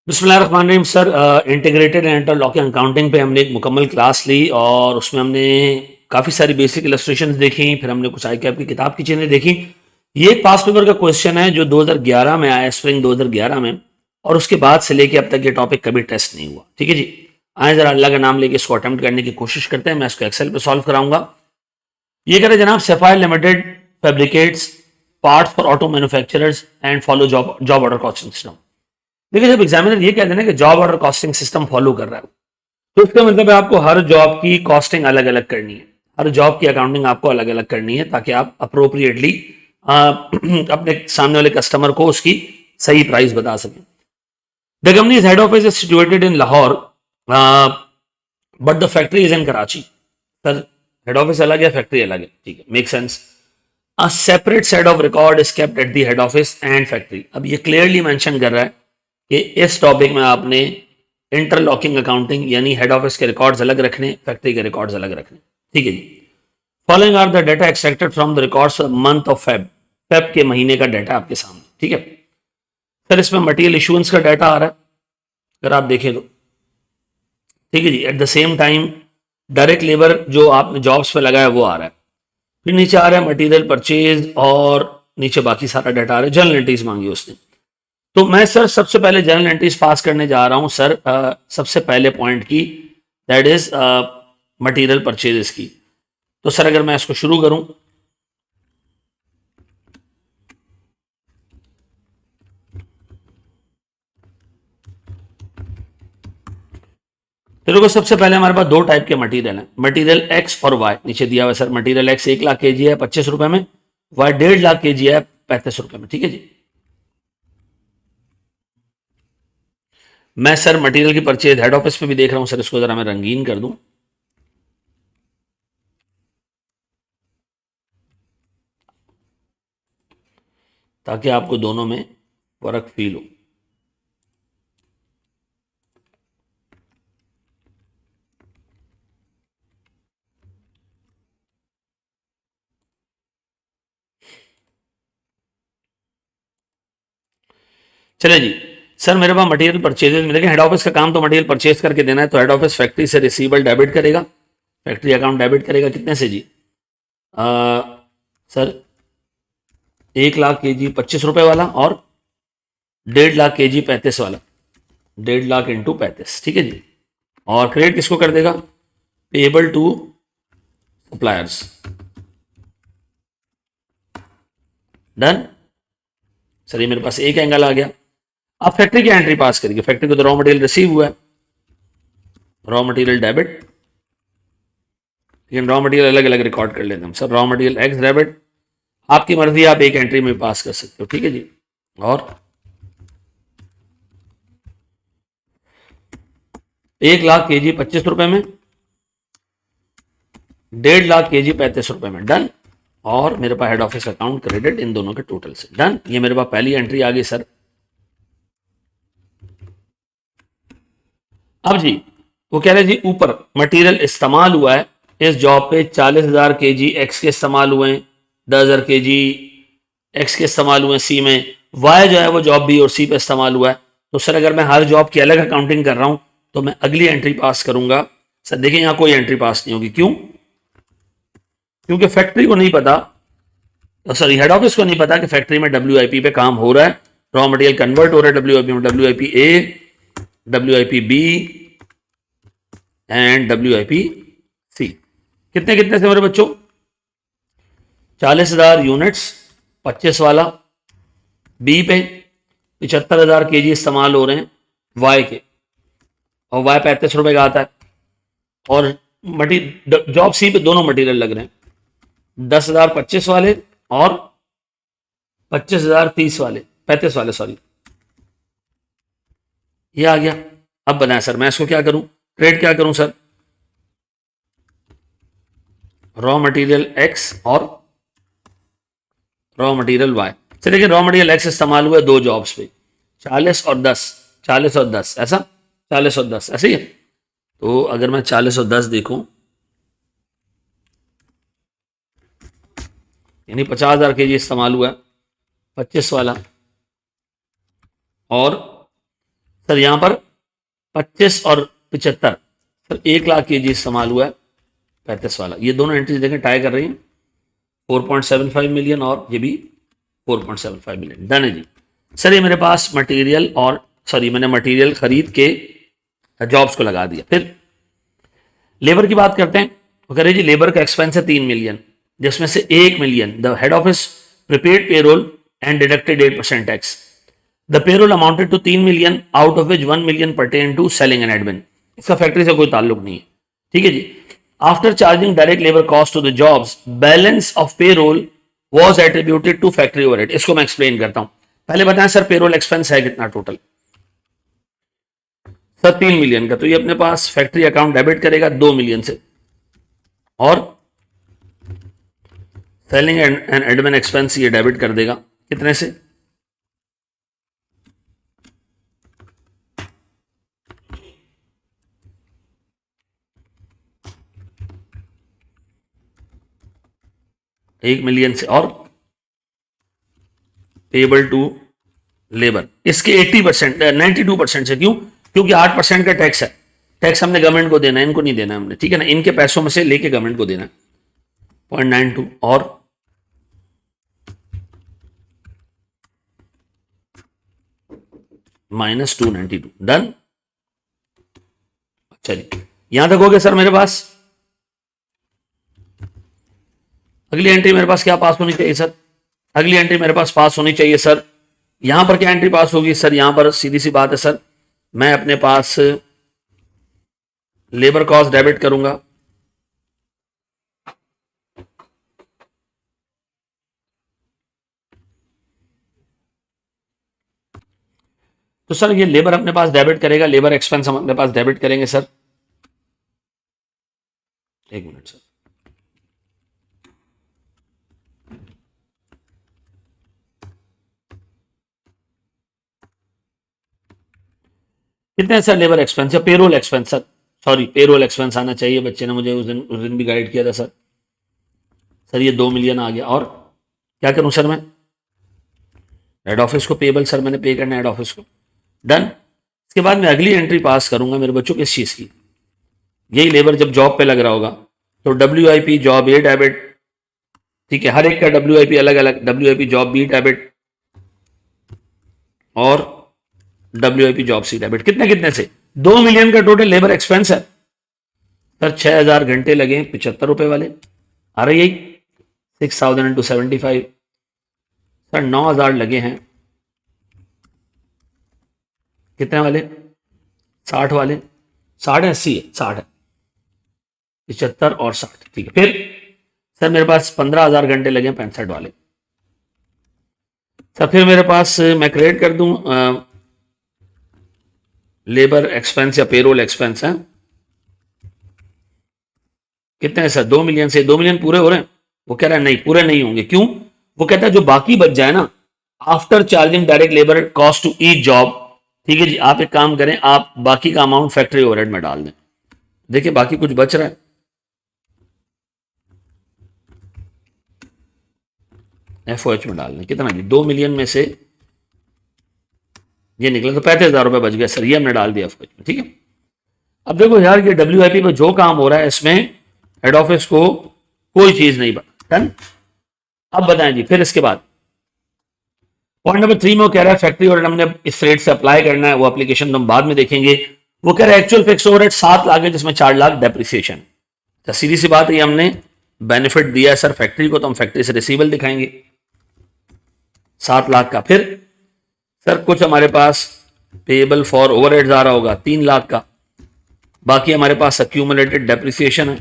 बिस्मिल्लाहिर्रहमानिर्रहीम sir. Integrated and interlocking accounting पे हमने एक मुकम्मल क्लास ली और उसमें हमने काफ़ी सारी बेसिक इलस्ट्रेशंस देखी, फिर हमने कुछ आई कैप की किताब की चीज़ें देखी। ये एक पास पेपर का क्वेश्चन है जो 2011 में आया, स्प्रिंग 2011 में, और उसके बाद से लेके अब तक ये टॉपिक कभी टेस्ट नहीं हुआ। ठीक है जी, आए ज़रा अल्लाह का नाम लेके इसको अटेम्प्ट करने की कोशिश करते हैं। मैं इसको एक्सेल पे सॉल्व कराऊंगा। ये कह रहे जनाब, Sapphire limited fabricates parts for auto manufacturers and follow job order costing system. देखिए, जब एग्जामिनर ये कहते हैं ना कि job order costing system follow कर रहा है, तो इसका मतलब है आपको हर जॉब की कॉस्टिंग अलग अलग करनी है, हर जॉब की अकाउंटिंग आपको अलग अलग करनी है, ताकि आप अप्रोप्रिएटली अपने सामने वाले कस्टमर को उसकी सही प्राइस बता सकें। The companies head office is situated in Lahore but the factory is in Karachi. Sir, head office अलग है, फैक्ट्री अलग है, ठीक है, make sense. A separate set of record is kept at the head office and factory. अब ये clearly mention कर रहा है कि इस टॉपिक में आपने इंटरलॉकिंग अकाउंटिंग यानी हेड ऑफिस के रिकॉर्ड्स अलग रखने, फैक्ट्री के रिकॉर्ड्स अलग रखने। ठीक है जी। Following are the data extracted from the records month of Feb. Feb के महीने का डाटा आपके सामने। ठीक है सर, इसमें मटेरियल इशुएंस का डाटा आ रहा है, अगर आप देखें तो। ठीक है जी। At the same time direct labour जो आपने जॉब्स पे लगाया वो आ रहा है। फिर नीचे आ रहा है मटेरियल परचेज और नीचे बाकी सारा डाटा आ रहा है। जर्नल एंट्रीज मांगी उसने। तो मैं सर सबसे पहले जर्नल एंट्रीज पास करने जा रहा हूं सर, सबसे पहले पॉइंट की, दैट इज मटेरियल परचेजेस की। तो सर अगर मैं इसको शुरू करूं, तो देखो सबसे पहले हमारे पास दो टाइप के मटेरियल हैं, मटेरियल एक्स और वाई। नीचे दिया हुआ है सर, मटेरियल एक्स 1 लाख के जी है 25 रुपए में, वाई 1.5 लाख के जी है 35 रुपए में। ठीक है जी। मैं सर मटेरियल की परचेज हेड ऑफिस पे भी देख रहा हूं सर, इसको जरा मैं रंगीन कर दूं ताकि आपको दोनों में फर्क फील हो। चले जी। सर मेरे पास मटेरियल परचेजेस में देखें, हेड ऑफिस का काम तो मटेरियल परचेज करके देना है, तो हेड ऑफिस फैक्ट्री से रिसीवेबल डेबिट करेगा, फैक्ट्री अकाउंट डेबिट करेगा। कितने से जी? आ, सर 1 लाख के जी 25 रुपए वाला और 1.5 लाख के जी 35 वाला, 1.5 लाख इंटू 35। ठीक है जी। और क्रेडिट किसको कर देगा? Payable to suppliers. Done. Sir ये मेरे पास एक एंगल आ गया। अब फैक्ट्री की एंट्री पास करिए। फैक्ट्री को तो रॉ मटेरियल रिसीव हुआ है, रॉ मटेरियल डेबिट, लेकिन रॉ मटेरियल अलग अलग रिकॉर्ड कर लेते हैं sir. Raw material x debit, आपकी मर्जी, आप एक एंट्री में पास कर सकते हो। ठीक है जी। और 1 लाख के जी 25 रुपए में, 1.5 लाख के जी 35 रुपए में। डन। और मेरे पास हेड ऑफिस अकाउंट क्रेडिट इन दोनों के टोटल से। डन। ये मेरे पास पहली एंट्री आ गई सर। अब जी वो कह रहे जी ऊपर मटेरियल इस्तेमाल हुआ है इस जॉब पे 40,000 के जी एक्स के इस्तेमाल हुए हैं, 10,000 के जी एक्स के इस्तेमाल हुए सी में, वाई जो है वो जॉब बी और सी पे इस्तेमाल हुआ है। तो सर अगर मैं हर जॉब की अलग अकाउंटिंग कर रहा हूं तो मैं अगली एंट्री पास करूंगा। सर देखिए यहां कोई एंट्री पास नहीं होगी। क्यों? क्योंकि फैक्ट्री को नहीं पता, सॉरी हेड ऑफिस को नहीं पता कि फैक्ट्री में WIP पे काम हो रहा है, रॉ मटेरियल कन्वर्ट हो रहा है WIP में, WIP A, WIP B and WIP C. कितने कितने से मेरे बच्चों? 40,000 यूनिट्स 25 वाला बी पे, 75,000 के जी इस्तेमाल हो रहे हैं वाई के, और वाई 35 रुपए का आता है। और जॉब सी पे दोनों मटेरियल लग रहे हैं, 10,000 25 वाले और 25,000 30 वाले, 35 वाले सॉरी। ये आ गया। अब बनाया सर मैं इसको क्या करूं, ट्रेड क्या करूं सर? रॉ मटेरियल एक्स और रॉ मटेरियल वाई। चलिए देखिए, रॉ मटेरियल एक्स इस्तेमाल हुआ दो जॉब्स पे, 40 और 10, 40 और 10 ऐसा, 40 और 10 ऐसे ही है। तो अगर मैं 40 और 10 देखूं, यानी 50,000 के जी इस्तेमाल हुआ 25 वाला, और सर यहाँ पर 25 और 75, सर 1 लाख केजी इस्तेमाल हुआ है 35 वाला। ये दोनों एंट्रीज देखें टाई कर रही हैं, 4.75 मिलियन और ये भी 4.75 मिलियन। डन है जी। सर ये मेरे पास मटेरियल और सॉरी मैंने मटेरियल खरीद के जॉब्स को लगा दिया। फिर लेबर की बात करते हैं, तो कह रहे जी लेबर का एक्सपेंस है 3 मिलियन, जिसमें से 1 million the head office prepaid payroll and deducted 8% tax. The payroll amounted to 3 million out of which 1 million pertain to selling and admin. इसका फैक्ट्री से कोई ताल्लुक नहीं है, ठीक है जी। After charging direct labour cost to the jobs, balance of payroll was attributed to factory overhead. इसको मैं एक्सप्लेन करता हूं। पहले बताएं सर पेरोल एक्सपेंस है कितना टोटल? सर 3 मिलियन का, तो ये अपने पास फैक्ट्री अकाउंट डेबिट करेगा 2 मिलियन से, और सेलिंग एंड एडमिन एक्सपेंस ये डेबिट कर देगा कितने से? एक मिलियन से, और पेबल टू लेबर इसके 80% 92% से। क्यों? क्योंकि 8% का टैक्स है, टैक्स हमने गवर्नमेंट को देना है, इनको नहीं देना है हमने, ठीक है ना, इनके पैसों में से लेके गवर्नमेंट को देना है 0.92 और -292। डन। चलिए यहां तक हो गया सर मेरे पास। अगली एंट्री मेरे पास क्या पास होनी चाहिए सर? अगली एंट्री मेरे पास पास होनी चाहिए सर, यहां पर क्या एंट्री पास होगी सर? यहां पर सीधी सी बात है सर, मैं अपने पास लेबर कॉस्ट डेबिट करूंगा, तो सर ये लेबर अपने पास डेबिट करेगा, लेबर एक्सपेंस हम अपने पास डेबिट करेंगे सर। एक मिनट सर, कितने सर लेबर एक्सपेंस या payroll expense? Sir sorry payroll expense आना चाहिए, बच्चे ने मुझे उस दिन भी गाइड किया था सर। सर ये 2 मिलियन आ गया, और क्या करूं सर मैं? हेड ऑफिस को पेबल सर मैंने पे करना है हेड ऑफिस को। डन। इसके बाद मैं अगली एंट्री पास करूंगा मेरे बच्चों किस चीज की? यही लेबर जब जॉब पे लग रहा होगा तो WIP जॉब ए डेबिट, ठीक है, हर एक का WIP अलग अलग, WIP जॉब बी डेबिट और WIP जॉब सी डेबिट। कितने कितने से? 2 मिलियन का टोटल लेबर एक्सपेंस है सर। 6000 घंटे लगे 75 रुपए वाले, आ रही यही 6000 इंटू 75 सर 9000 लगे हैं कितने वाले? 60 वाले, 60 है 80 है 60 है 75 और 60, ठीक है। फिर सर मेरे पास 15000 घंटे लगे 65 वाले सर। फिर मेरे पास मैं क्रिएट कर दूं लेबर एक्सपेंस या पेरोल एक्सपेंस है, कितने हैं सर? 2 मिलियन से 2 मिलियन पूरे हो रहे हैं? वो कह रहा है नहीं पूरे नहीं होंगे। क्यों? वो कहता है जो बाकी बच जाए ना, after charging direct labour cost to each job, ठीक है जी, आप एक काम करें, आप बाकी का अमाउंट फैक्ट्री ओवरहेड में डाल दें। देखिए बाकी कुछ बच रहा है, FOH में डाल दें। कितना जी? 2 मिलियन में से ये निकला तो 35,000 रुपए बच गया सर, ये हमने डाल दिया FOH में, ठीक है। अब देखो यार ये WIP में जो काम हो रहा है इसमें हेड ऑफिस को कोई चीज नहीं बता। डन। अब बताएं जी फिर इसके बाद पॉइंट नंबर 3 में वो कह रहा है फैक्ट्री ओवरहेड हमने इस रेट से अप्लाई करना है, वो एप्लीकेशन हम बाद में देखेंगे। वो कह रहा है एक्चुअल फिक्स ओवरहेड 7 लाख है जिसमें 4 लाख डेप्रिसिएशन। तो सीधी सी बात है हमने बेनिफिट दिया है सर फैक्ट्री को, तो हम फैक्ट्री से रिसीवेबल दिखाएंगे 7 लाख का। फिर सर कुछ हमारे पास पेएबल फॉर ओवरहेड्स आ रहा होगा 3 लाख का, बाकी हमारे पास अक्यूमुलेटेड डेप्रिसिएशन है,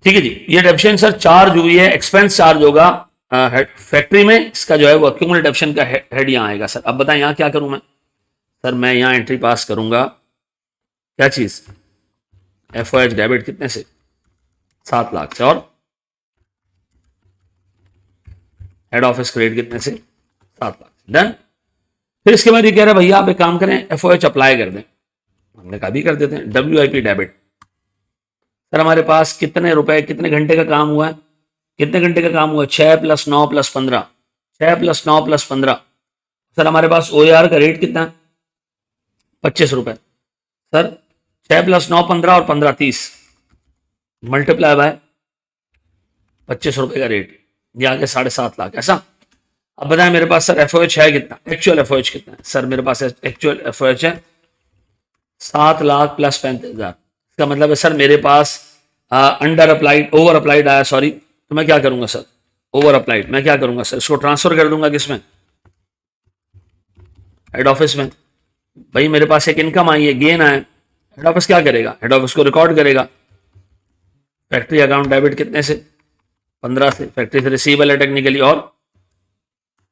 ठीक है जी। ये डेप्रिसिएशन सर चार्ज हुई है, एक्सपेंस चार्ज होगा फैक्ट्री में, इसका जो है वो अक्यूमुलेटेड डेप्रिसिएशन का हेड यहां आएगा सर। अब बताएं यहां क्या करूं मैं? सर मैं यहां एंट्री पास करूंगा क्या चीज? FOH डेबिट कितने से? 7 लाख से, और हेड ऑफिस क्रेडिट कितने से? 7 लाख। डन। फिर इसके बाद ये कह रहा है भैया आप एक काम करें FOH अप्लाई कर दें, हमने कहा भी कर देते हैं। WIP डेबिट सर हमारे पास कितने रुपए कितने घंटे का काम हुआ है? कितने घंटे का काम हुआ है? 6 + 9 + 15, 6 + 9 + 15 सर हमारे पास OAR का रेट कितना है? 25 रुपए। सर 6 + 9 15 और 15 30 मल्टीप्लाई बाय 25 रुपए का रेट, ये आ गया 7.5 लाख ऐसा। अब बताएं मेरे पास सर FOH है कितना, एक्चुअल FOH कितना है? सर मेरे पास एक्चुअल FOH है 7 लाख + 35,000। इसका मतलब है सर मेरे पास ओवर अप्लाइड आया, सॉरी। तो मैं क्या करूंगा सर, ओवर अप्लाइड मैं क्या करूंगा सर, इसको ट्रांसफर कर दूंगा किसमें, हेड ऑफिस में। भाई मेरे पास एक इनकम आई है, गेन आया, हेड ऑफिस क्या करेगा, हेड ऑफिस को रिकॉर्ड करेगा। फैक्ट्री अकाउंट डेबिट कितने से, 15 से, फैक्ट्री से रिसीवेबल है टेक्निकली, और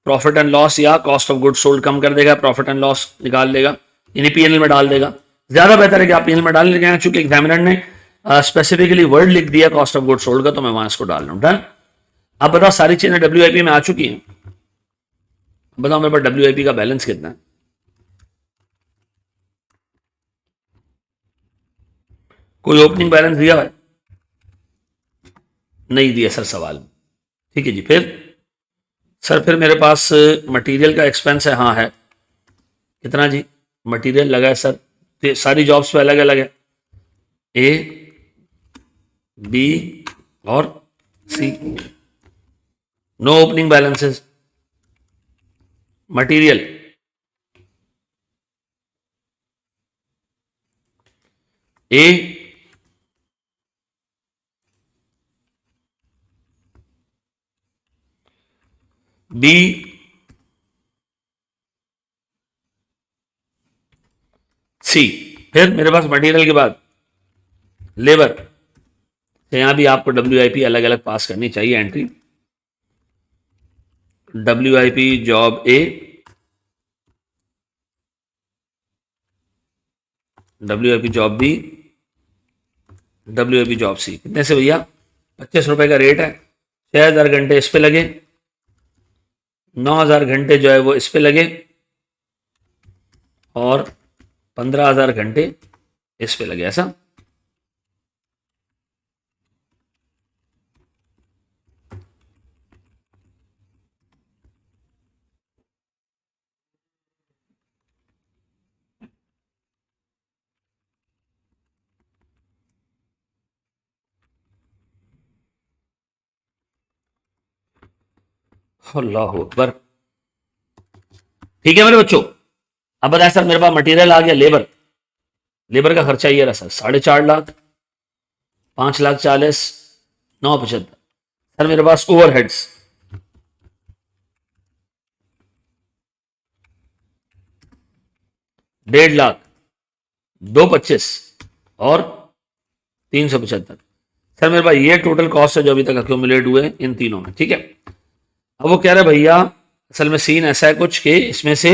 प्रॉफिट एंड लॉस या कॉस्ट ऑफ गुड्स सोल्ड कम कर देगा, प्रॉफिट एंड लॉस निकाल लेगा, यानी PNL में डाल देगा। ज्यादा बेहतर है कि आप PNL में डाल लेंगे, चूंकि एग्जामिनर ने स्पेसिफिकली वर्ड लिख दिया कॉस्ट ऑफ गुड्स सोल्ड का, तो मैं वहां इसको डाल रहा हूं। डन। अब बताओ सारी चीजें WIP में आ चुकी हैं। बताओ मेरे पास WIP का बैलेंस कितना है। कोई ओपनिंग बैलेंस दिया है? नहीं दिया सर सवाल में। ठीक है जी। फिर सर फिर मेरे पास मटेरियल का एक्सपेंस है, हाँ है। कितना जी, मटेरियल लगा है सर, तो सारी जॉब्स पे अलग अलग है, A B और C। No opening balances. Material A B C। फिर मेरे पास मटेरियल के बाद लेबर, तो यहां भी आपको WIP अलग अलग पास करनी चाहिए entry. WIP job A, WIP job B, WIP job C। कितने से भैया, 25 रुपए का रेट है। 6,000 घंटे इस पे लगे, 9,000 घंटे जो है वो इस पे लगे, और 15,000 घंटे इस पे लगे ऐसा। अल्लाह अकबर। ठीक है मेरे बच्चों। अब बताया सर मेरे पास मटेरियल आ गया, लेबर, लेबर का खर्चा ये रहा सर 4.5 लाख, 5,40,000, 9,75। सर मेरे पास ओवरहेड्स 1.5 लाख, 2,25 और 375। सर मेरे पास ये टोटल कॉस्ट है जो अभी तक अक्यूमुलेट हुए हैं इन तीनों में। ठीक है। अब वो कह रहे भैया असल में सीन ऐसा है कुछ कि इसमें से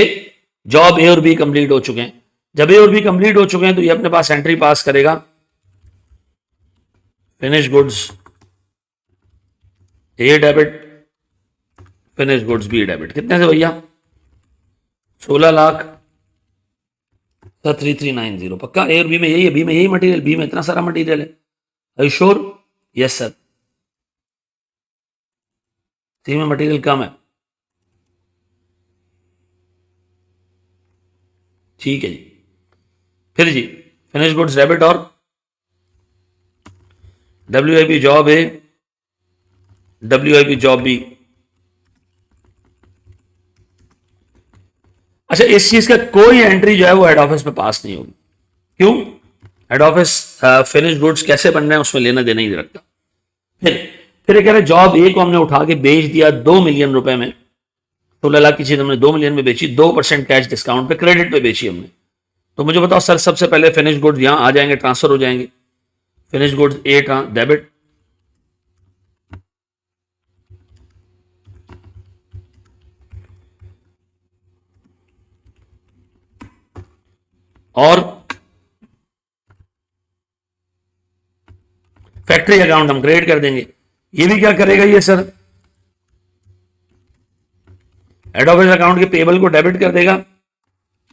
जॉब A और B कंप्लीट हो चुके हैं। जब A और B कंप्लीट हो चुके हैं तो ये अपने पास एंट्री पास करेगा, finish goods A debit, finish goods B debit. कितने से भैया, 16 लाख 3390। पक्का A और B में यही है, B में यही मटेरियल, B में इतना सारा मटेरियल है। Are you sure? Yes sir. C में मटेरियल कम है। ठीक है जी। फिर जी फिनिश गुड्स डेबिट और WIP job A, WIP job B। अच्छा इस चीज का कोई एंट्री जो है वो हेड ऑफिस पे पास नहीं होगी। क्यों? हेड ऑफिस फिनिश गुड्स कैसे बन रहे हैं उसमें लेना देना ही नहीं रखता। फिर कह रहे जॉब A को हमने उठा के बेच दिया 2 मिलियन रुपए में, 16 लाख की चीज हमने 2 मिलियन में बेची, 2% कैश डिस्काउंट पे, क्रेडिट पे बेची हमने। तो मुझे बताओ सर सबसे पहले फिनिश गुड्स यहां आ जाएंगे, ट्रांसफर हो जाएंगे। फिनिश गुड्स A डेबिट, और फैक्ट्री अकाउंट हम क्रेडिट कर देंगे। ये भी क्या करेगा ये सर, हेड ऑफिस अकाउंट के पेबल को डेबिट कर देगा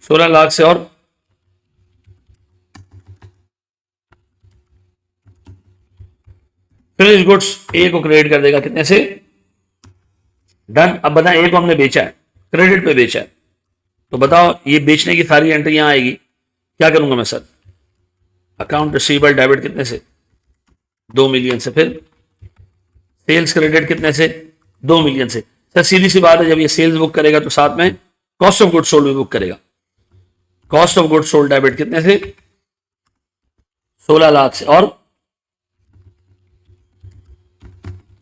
16 लाख से, और फिनिश गुड्स A को क्रेडिट कर देगा कितने से, डन। अब बताएं A को हमने बेचा है, क्रेडिट पे बेचा है, तो बताओ ये बेचने की सारी एंट्री यहां आएगी, क्या करूंगा मैं सर? अकाउंट रिसीवेबल डेबिट कितने से? 2 मिलियन से। फिर सेल्स क्रेडिट कितने से? 2 मिलियन से। सर सीधी सी बात है, जब ये सेल्स बुक करेगा तो साथ में कॉस्ट ऑफ गुड सोल्ड भी बुक करेगा। Cost of good sold debit कितने से? 16 लाख से। और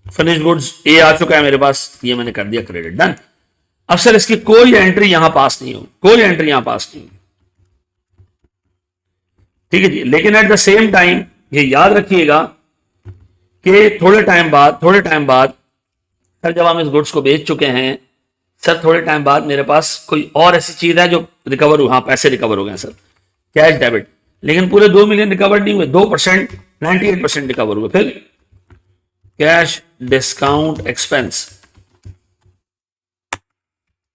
फिनिश गुड्स ए आ चुका है मेरे पास, ये मैंने कर दिया क्रेडिट, डन। अब सर इसकी कोई एंट्री यहां पास नहीं हो, कोई एंट्री यहां पास नहीं हो, ठीक है जी। लेकिन एट द सेम टाइम ये याद रखिएगा कि थोड़े टाइम बाद सर जब हम इस गुड्स को बेच चुके हैं, सर थोड़े टाइम बाद मेरे पास कोई और ऐसी चीज है जो रिकवर हुआ, हाँ पैसे रिकवर हो गए सर, कैश डेबिट। लेकिन पूरे 2 मिलियन रिकवर नहीं हुए, 2%, 98% रिकवर हुए। फिर कैश डिस्काउंट एक्सपेंस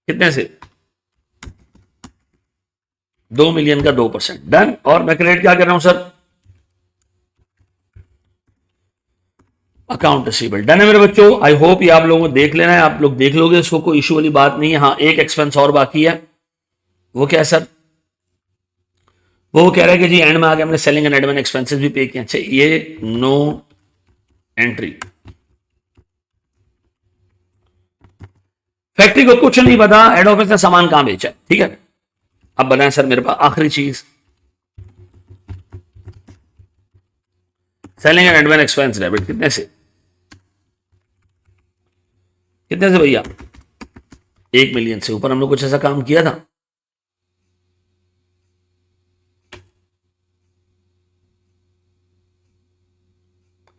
कितने से? 2 मिलियन का 2%, डन। और मैं क्रेडिट क्या कर रहा हूं सर? अकाउंट रिसीवेबल, डन है मेरे बच्चों। आई होप ये आप लोगों को देख लेना है, आप लोग देख लोगे, इसको कोई इशू वाली बात नहीं है। हाँ एक एक्सपेंस और बाकी है, वो क्या है सर? वो कह रहा है कि जी एंड में आके हमने सेलिंग एंड एडमिन एक्सपेंसेस भी पे किए। अच्छा ये नो एंट्री। फैक्ट्री को कुछ नहीं पता हेड ऑफिस ने सामान कहां बेचा है, ठीक है। अब बनाए सर मेरे पास आखिरी चीज, selling and admin expense debit कितने से? कितने से भैया? 1 मिलियन से ऊपर। हम लोग कुछ ऐसा काम किया था?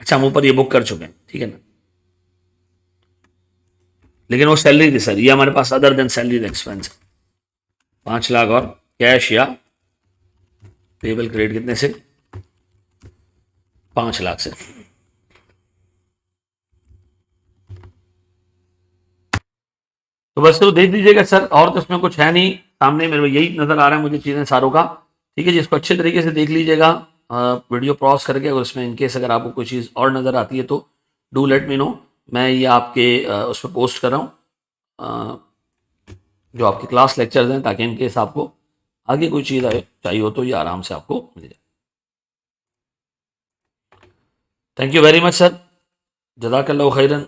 अच्छा हम ऊपर ये बुक कर चुके हैं, ठीक है ना। लेकिन वो सैलरी थी सर, ये हमारे पास other than salary expense 5 lakh. और कैश या पेबल क्रेडिट कितने से? 5 लाख से। तो बस तो देख लीजिएगा सर, और तो इसमें कुछ है नहीं, सामने मेरे यही नजर आ रहा है मुझे चीजें सारों का, ठीक है जी। इसको अच्छे तरीके से देख लीजिएगा, वीडियो पॉज करके। अगर इसमें इनकेस अगर आपको कोई चीज़ और नज़र आती है तो डू लेट मी नो, मैं ये आपके उस पर पोस्ट कर रहा हूँ जो आपके क्लास लेक्चर्स हैं, ताकि इनकेस आपको आगे कोई चीज़ चाहिए हो तो ये आराम से आपको मिल जाए। Thank you very much sir, जज़ाकल्लाहु खैरन।